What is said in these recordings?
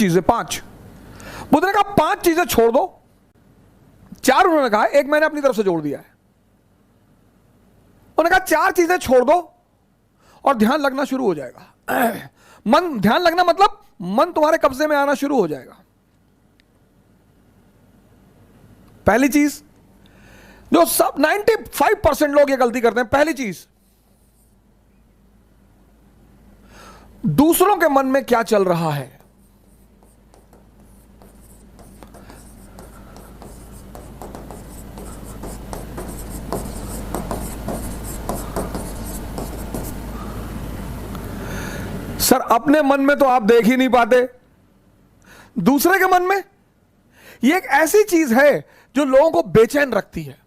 चीजें, 5। बुद्ध ने कहा 5 चीजें छोड़ दो, 4 उन्होंने कहा, एक मैंने अपनी तरफ से जोड़ दिया है। उन्होंने कहा 4 चीजें छोड़ दो और ध्यान लगना शुरू हो जाएगा। मन, ध्यान लगना मतलब मन तुम्हारे कब्जे में आना शुरू हो जाएगा। पहली चीज जो सब 95% लोग ये गलती करते हैं, पहली चीज, दूसरों के मन में क्या चल रहा है। सर अपने मन में तो आप देख ही नहीं पाते, दूसरे के मन में। यह एक ऐसी चीज है जो लोगों को बेचैन रखती है।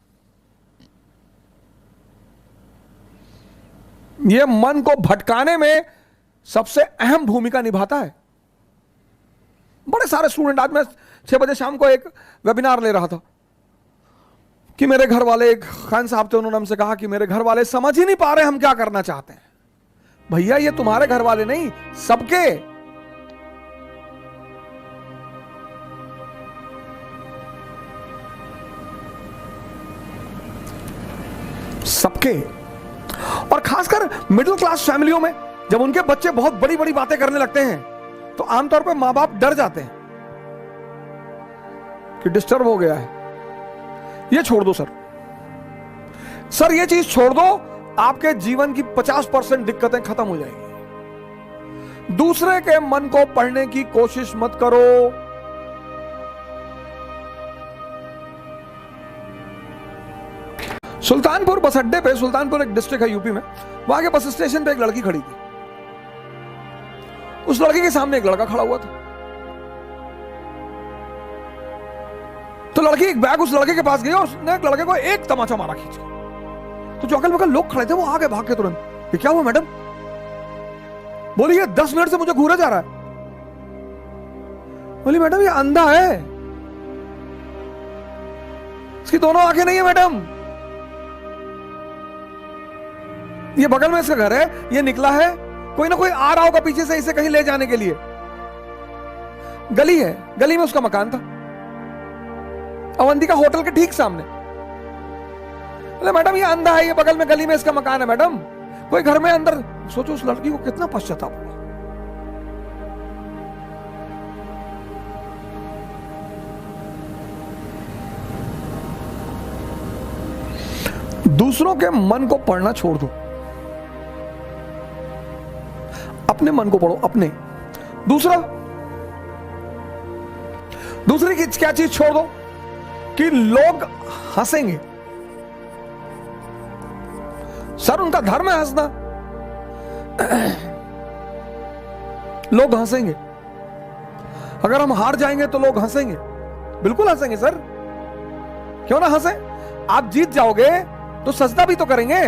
यह मन को भटकाने में सबसे अहम भूमिका निभाता है। बड़े सारे स्टूडेंट, आज मैं 6 बजे शाम को एक वेबिनार ले रहा था कि मेरे घर वाले, एक खान साहब थे, उन्होंने हमसे कहा कि मेरे घर वाले समझ ही नहीं पा रहे हम क्या करना चाहते हैं। भैया ये तुम्हारे घर वाले नहीं, सबके। सबके। और खासकर मिडिल क्लास फैमिलियों में जब उनके बच्चे बहुत बड़ी बड़ी बातें करने लगते हैं तो आमतौर पर मां बाप डर जाते हैं कि डिस्टर्ब हो गया है। ये छोड़ दो सर, ये चीज छोड़ दो, आपके जीवन की 50% दिक्कतें खत्म हो जाएंगी। दूसरे के मन को पढ़ने की कोशिश मत करो। सुल्तानपुर बस अड्डे पे, सुल्तानपुर एक डिस्ट्रिक्ट है यूपी में, वहां के बस स्टेशन पे एक लड़की खड़ी थी। उस लड़की के सामने एक लड़का खड़ा हुआ था। तो लड़की एक बैग उस लड़के के पास गई और उसने एक लड़के को एक तमाचा मारा खींच के। तो जो अगल बगल लोग खड़े थे वो आगे भाग के तुरंत, ये क्या हुआ मैडम? बोली ये 10 मिनट से मुझे घूरा जा रहा है। बोली मैडम ये अंधा है, इसकी दोनों आंखें नहीं है मैडम। ये बगल में इसका घर है, ये निकला है, कोई ना कोई आ रहा होगा पीछे से इसे कहीं ले जाने के लिए। गली है, गली में उसका मकान था, अवंतिका होटल के ठीक सामने। मैडम ये अंधा है, ये बगल में गली में इसका मकान है मैडम, कोई घर में अंदर। सोचो उस लड़की को कितना पश्चाताप हुआ। दूसरों के मन को पढ़ना छोड़ दो, अपने मन को पढ़ो, अपने। दूसरी की क्या चीज छोड़ दो कि लोग हंसेंगे। सर उनका धर्म है हंसना, लोग हंसेंगे। अगर हम हार जाएंगे तो लोग हंसेंगे, बिल्कुल हंसेंगे सर, क्यों ना हंसे। आप जीत जाओगे तो सजदा भी तो करेंगे।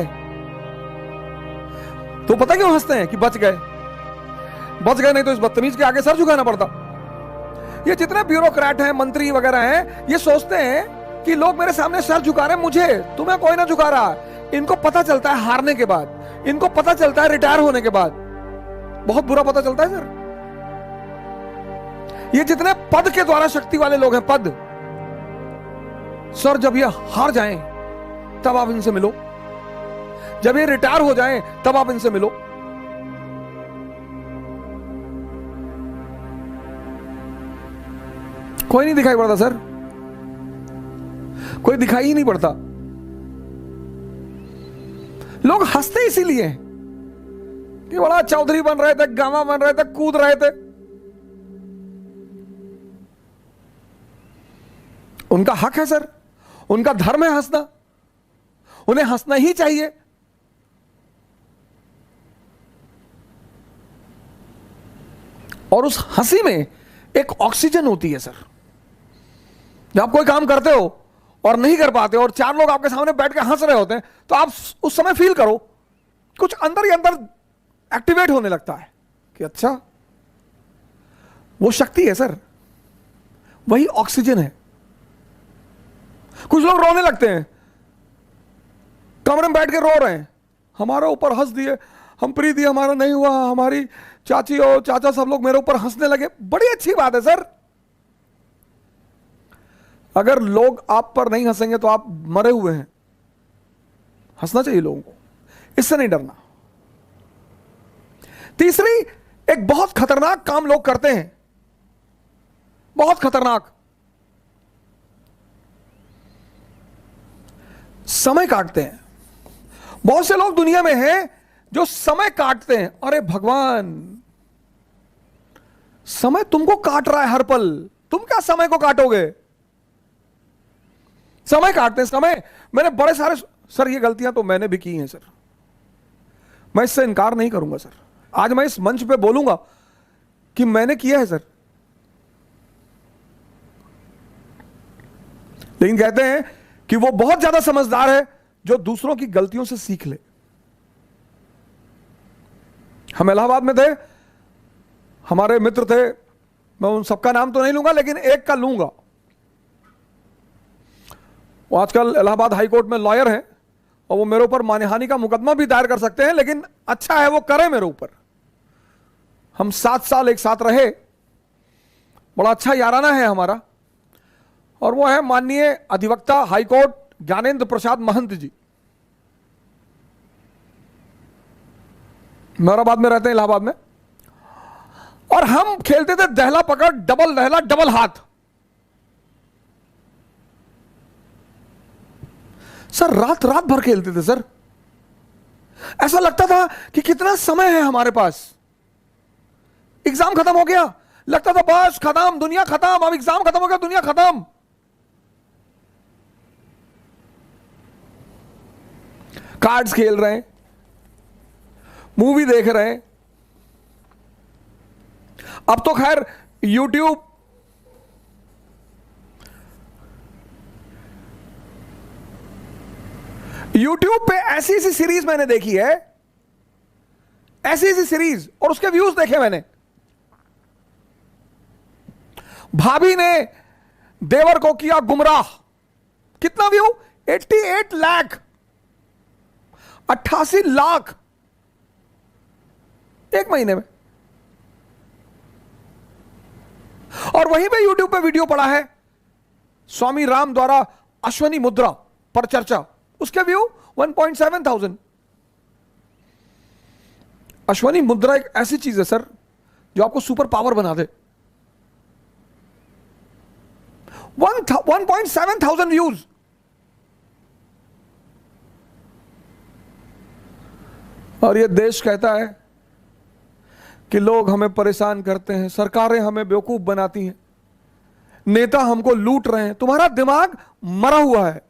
तो पता क्यों हंसते हैं कि बच गए नहीं तो इस बदतमीज के आगे सर झुकाना पड़ता। ये जितने ब्यूरोक्रेट हैं, मंत्री वगैरह हैं, ये सोचते हैं कि लोग मेरे सामने सर झुका रहे हैं, मुझे, तुम्हें कोई ना झुका रहा। इनको पता चलता है हारने के बाद, इनको पता चलता है रिटायर होने के बाद, बहुत बुरा पता चलता है सर। ये जितने पद के द्वारा शक्ति वाले लोग हैं, पद, सर जब ये हार जाएं तब आप इनसे मिलो, जब ये रिटायर हो जाएं तब आप इनसे मिलो। कोई नहीं दिखाई पड़ता सर, कोई दिखाई ही नहीं पड़ता। लोग हंसते इसीलिए कि बड़ा चौधरी बन रहे थे, गामा बन रहे थे, कूद रहे थे। उनका हक है सर, उनका धर्म है हंसना, उन्हें हंसना ही चाहिए। और उस हंसी में एक ऑक्सीजन होती है सर। जब आप कोई काम करते हो और नहीं कर पाते हो और 4 लोग आपके सामने बैठ के हंस रहे होते हैं तो आप उस समय फील करो, कुछ अंदर ही अंदर एक्टिवेट होने लगता है कि अच्छा वो शक्ति है सर, वही ऑक्सीजन है। कुछ लोग रोने लगते हैं, कमरे में बैठ के रो रहे हैं, हमारे ऊपर हंस दिए, हम प्रीति हमारा नहीं हुआ, हमारी चाची और चाचा सब लोग मेरे ऊपर हंसने लगे। बड़ी अच्छी बात है सर। अगर लोग आप पर नहीं हंसेंगे तो आप मरे हुए हैं। हंसना चाहिए लोगों को, इससे नहीं डरना। तीसरी, एक बहुत खतरनाक काम लोग करते हैं, बहुत खतरनाक, समय काटते हैं। बहुत से लोग दुनिया में हैं जो समय काटते हैं। अरे भगवान, समय तुमको काट रहा है हर पल, तुम क्या समय को काटोगे? समय काटते हैं। समय, मैंने बड़े सारे, सर ये गलतियां तो मैंने भी की हैं सर, मैं इससे इनकार नहीं करूंगा सर। आज मैं इस मंच पे बोलूंगा कि मैंने किया है सर। लेकिन कहते हैं कि वो बहुत ज्यादा समझदार है जो दूसरों की गलतियों से सीख ले। हम इलाहाबाद में थे, हमारे मित्र थे, मैं उन सबका नाम तो नहीं लूंगा लेकिन एक का लूंगा। वो आजकल इलाहाबाद हाई कोर्ट में लॉयर हैं और वो मेरे ऊपर मानहानि का मुकदमा भी दायर कर सकते हैं, लेकिन अच्छा है वो करे मेरे ऊपर। हम 7 साल एक साथ रहे, बड़ा अच्छा याराना है हमारा। और वो है माननीय अधिवक्ता हाई कोर्ट ज्ञानेंद्र प्रसाद महंत जी, मेहराबाद में रहते हैं, इलाहाबाद में। और हम खेलते थे दहला पकड़, डबल दहला, डबल हाथ। सर रात रात भर खेलते थे सर। ऐसा लगता था कि कितना समय है हमारे पास। एग्जाम खत्म हो गया, लगता था बस खत्म, दुनिया खत्म, अब एग्जाम खत्म हो गया, दुनिया खत्म। कार्ड्स खेल रहे हैं, मूवी देख रहे हैं। अब तो खैर यूट्यूब, यूट्यूब पे ऐसी ऐसी सीरीज मैंने देखी है, ऐसी ऐसी सीरीज, और उसके व्यूज देखे मैंने। भाभी ने देवर को किया गुमराह, कितना व्यू? 88 लाख, 88 लाख एक महीने में। और वहीं पे यूट्यूब पे वीडियो पड़ा है स्वामी राम द्वारा अश्वनी मुद्रा पर चर्चा, उसके व्यू 1.7 थाउजेंड। अश्वनी मुद्रा एक ऐसी चीज है सर जो आपको सुपर पावर बना दे। 1.7 थाउजेंड व्यूज। और ये देश कहता है कि लोग हमें परेशान करते हैं, सरकारें हमें बेवकूफ बनाती हैं, नेता हमको लूट रहे हैं। तुम्हारा दिमाग मरा हुआ है।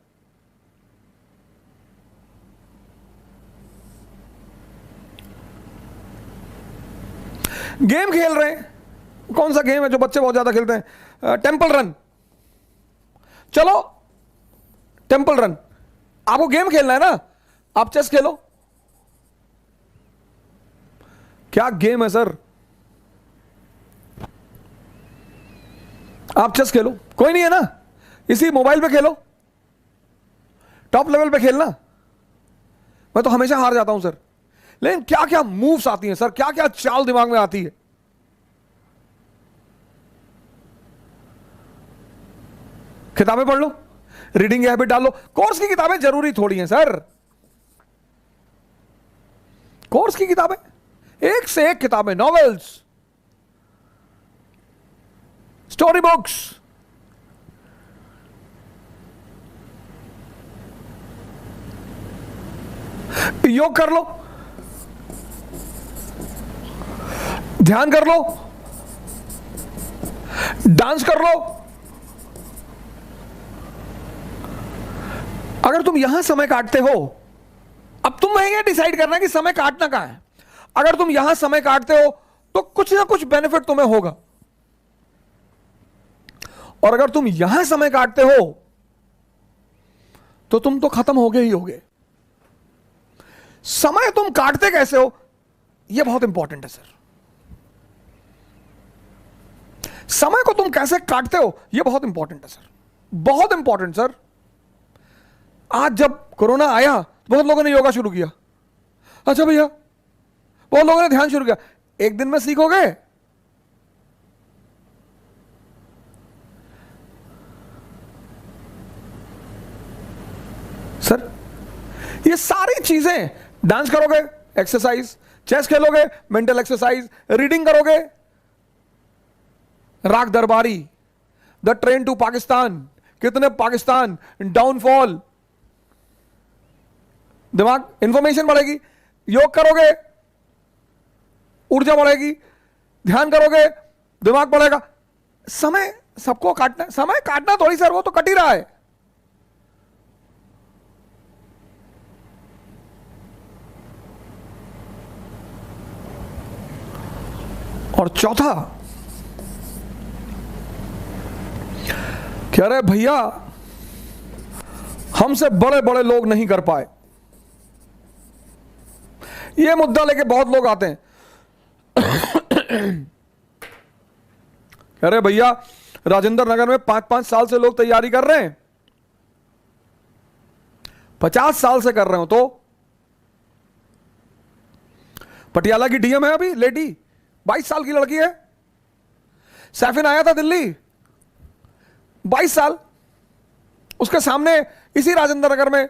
गेम खेल रहे हैं। कौन सा गेम है जो बच्चे बहुत ज्यादा खेलते हैं? Temple run. चलो टेंपल रन, आपको गेम खेलना है ना, आप चेस खेलो। क्या गेम है सर? आप चेस खेलो, कोई नहीं है ना, इसी मोबाइल पे खेलो, टॉप लेवल पे खेलना। मैं तो हमेशा हार जाता हूं सर। लेकिन क्या क्या मूव्स आती हैं सर, क्या क्या चाल दिमाग में आती है। किताबें पढ़ लो, रीडिंग की हैबिट डाल लो। कोर्स की किताबें जरूरी थोड़ी हैं सर। कोर्स की किताबें, एक से एक किताबें, नॉवेल्स, स्टोरी बुक्स। योग कर लो, ध्यान कर लो, डांस कर लो। अगर तुम यहां समय काटते हो, अब तुम ये डिसाइड करना कि समय काटना कहां है। अगर तुम यहां समय काटते हो तो कुछ ना कुछ बेनिफिट तुम्हें होगा, और अगर तुम यहां समय काटते हो तो तुम तो खत्म हो गए ही होगे। समय तुम काटते कैसे हो, यह बहुत इंपॉर्टेंट है सर। समय को तुम कैसे काटते हो, यह बहुत इंपॉर्टेंट है सर, बहुत इंपॉर्टेंट सर। आज जब कोरोना आया, बहुत लोगों ने योगा शुरू किया। अच्छा भैया, बहुत लोगों ने ध्यान शुरू किया, एक दिन में सीखोगे? सर ये सारी चीजें, डांस करोगे एक्सरसाइज, चेस खेलोगे मेंटल एक्सरसाइज, रीडिंग करोगे, राग दरबारी, द ट्रेन टू पाकिस्तान, कितने पाकिस्तान, डाउनफॉल, दिमाग, इंफॉर्मेशन बढ़ेगी। योग करोगे ऊर्जा बढ़ेगी, ध्यान करोगे दिमाग बढ़ेगा। समय सबको काटना, समय काटना थोड़ी सर, वो तो कट ही रहा है। और चौथा, कह रहे भैया हमसे बड़े बड़े लोग नहीं कर पाए। ये मुद्दा लेके बहुत लोग आते हैं, कह रहे भैया राजेंद्र नगर में 5-5 साल से लोग तैयारी कर रहे हैं, 50 साल से कर रहे हो। तो पटियाला की डीएम है अभी लेडी, 22 साल की लड़की है। सैफिन आया था दिल्ली, 22 साल। उसके सामने इसी राजेंद्र नगर में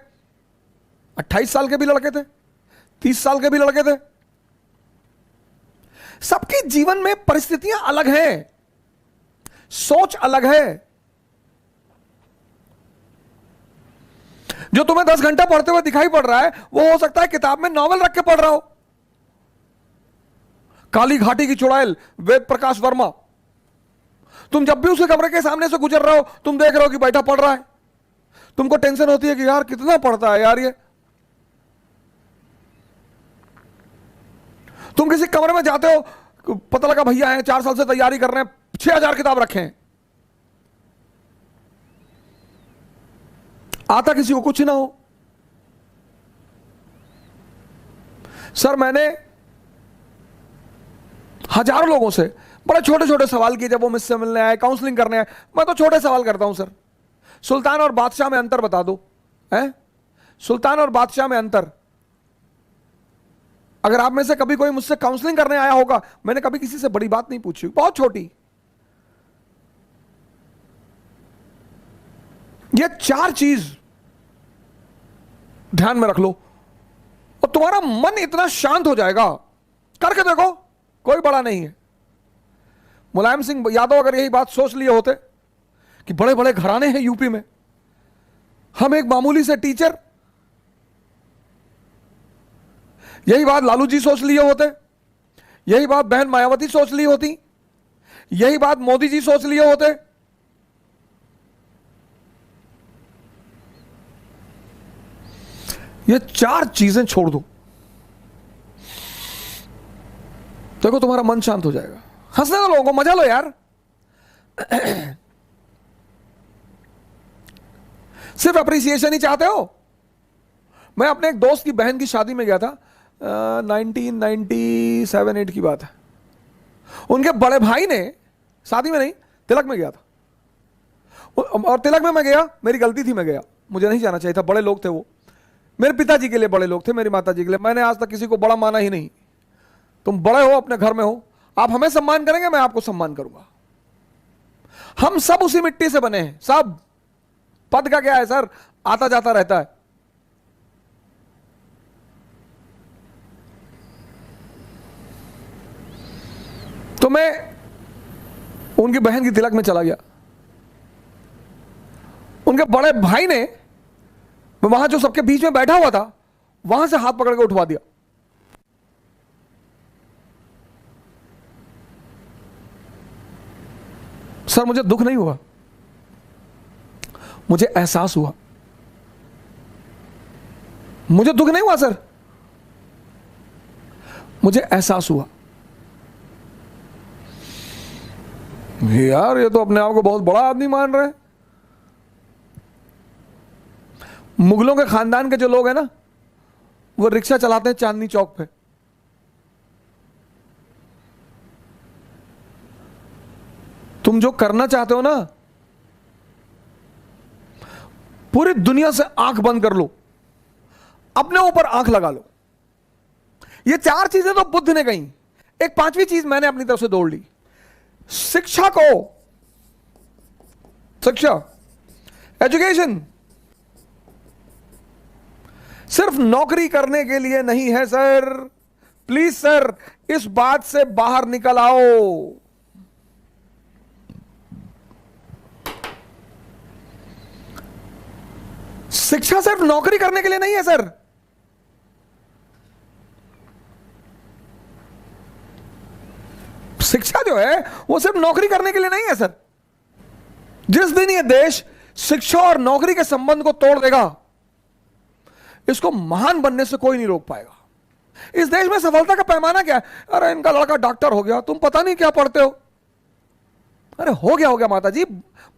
28 साल के भी लड़के थे, 30 साल के भी लड़के थे। सबके जीवन में परिस्थितियां अलग हैं, सोच अलग है। जो तुम्हें 10 घंटा पढ़ते हुए दिखाई पड़ रहा है, वो हो सकता है किताब में नॉवेल रख के पढ़ रहा हो। काली घाटी की चुड़ैल वेद प्रकाश वर्मा, तुम जब भी उसके कमरे के सामने से गुजर रहे हो, तुम देख रहे हो कि बैठा पढ़ रहा है। तुमको टेंशन होती है कि यार कितना पढ़ता है यार ये। तुम किसी कमरे में जाते हो, पता लगा भैया है 4 साल से तैयारी कर रहे हैं, 6000 किताब रखे हैं। आता किसी को कुछ ना हो। सर मैंने हजारों लोगों से बड़े छोटे छोटे सवाल किए, जब वो मुझसे मिलने आए, काउंसलिंग करने आए। मैं तो छोटे सवाल करता हूं, सर सुल्तान और बादशाह में अंतर बता दो, है सुल्तान और बादशाह में अंतर। अगर आप में से कभी कोई मुझसे काउंसलिंग करने आया होगा, मैंने कभी किसी से बड़ी बात नहीं पूछी, बहुत छोटी। ये 4 चीज ध्यान में रख लो और तुम्हारा मन इतना शांत हो जाएगा। करके देखो, कोई बड़ा नहीं है। मुलायम सिंह यादव अगर यही बात सोच लिए होते कि बड़े बड़े घराने हैं यूपी में, हम एक मामूली से टीचर, यही बात लालू जी सोच लिए होते, यही बात बहन मायावती सोच ली होती, यही बात मोदी जी सोच लिए होते, ये 4 चीजें छोड़ दो, देखो तुम्हारा मन शांत हो जाएगा। हंसने दो लोगों को, मजा लो यार। सिर्फ अप्रिसिएशन ही चाहते हो? मैं अपने एक दोस्त की बहन की शादी में गया था, 1997-8 की बात है। उनके बड़े भाई ने, शादी में नहीं तिलक में गया था, और तिलक में मैं गया, मेरी गलती थी, मैं गया, मुझे नहीं जाना चाहिए था। बड़े लोग थे वो, मेरे पिताजी के लिए बड़े लोग थे, मेरी माता जी के लिए। मैंने आज तक किसी को बड़ा माना ही नहीं। तुम बड़े हो, अपने घर में हो, आप हमें सम्मान करेंगे, मैं आपको सम्मान करूंगा। हम सब उसी मिट्टी से बने हैं, सब। पद का क्या है सर, आता जाता रहता है। तो मैं उनकी बहन की तिलक में चला गया। उनके बड़े भाई ने, वहां जो सबके बीच में बैठा हुआ था, वहां से हाथ पकड़ के उठवा दिया। सर मुझे दुख नहीं हुआ, मुझे एहसास हुआ। मुझे दुख नहीं हुआ सर, मुझे एहसास हुआ यार ये तो अपने आप को बहुत बड़ा आदमी मान रहे हैं। मुगलों के खानदान के जो लोग हैं ना, वो रिक्शा चलाते हैं चांदनी चौक पे। तुम जो करना चाहते हो ना, पूरी दुनिया से आंख बंद कर लो, अपने ऊपर आंख लगा लो। ये चार चीजें तो बुद्ध ने कही, एक पांचवी चीज मैंने अपनी तरफ से जोड़ ली। शिक्षा को, शिक्षा, एजुकेशन सिर्फ नौकरी करने के लिए नहीं है सर। प्लीज सर, इस बात से बाहर निकल आओ। शिक्षा सिर्फ नौकरी करने के लिए नहीं है सर। शिक्षा जो है वो सिर्फ नौकरी करने के लिए नहीं है सर। जिस दिन ये देश शिक्षा और नौकरी के संबंध को तोड़ देगा, इसको महान बनने से कोई नहीं रोक पाएगा। इस देश में सफलता का पैमाना क्या है? अरे इनका लड़का डॉक्टर हो गया, तुम पता नहीं क्या पढ़ते हो। अरे हो गया माता जी,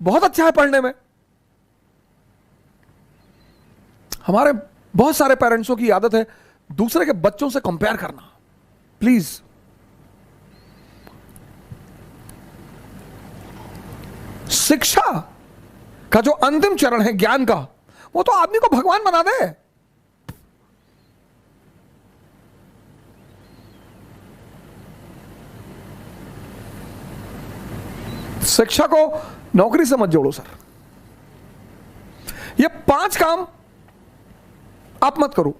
बहुत अच्छा है पढ़ने में। हमारे बहुत सारे पेरेंट्सों की आदत है दूसरे के बच्चों से कंपेयर करना। प्लीज, शिक्षा का जो अंतिम चरण है ज्ञान का, वो तो आदमी को भगवान बना दे। शिक्षा को नौकरी से मत जोड़ो सर। ये 5 काम आप मत करो।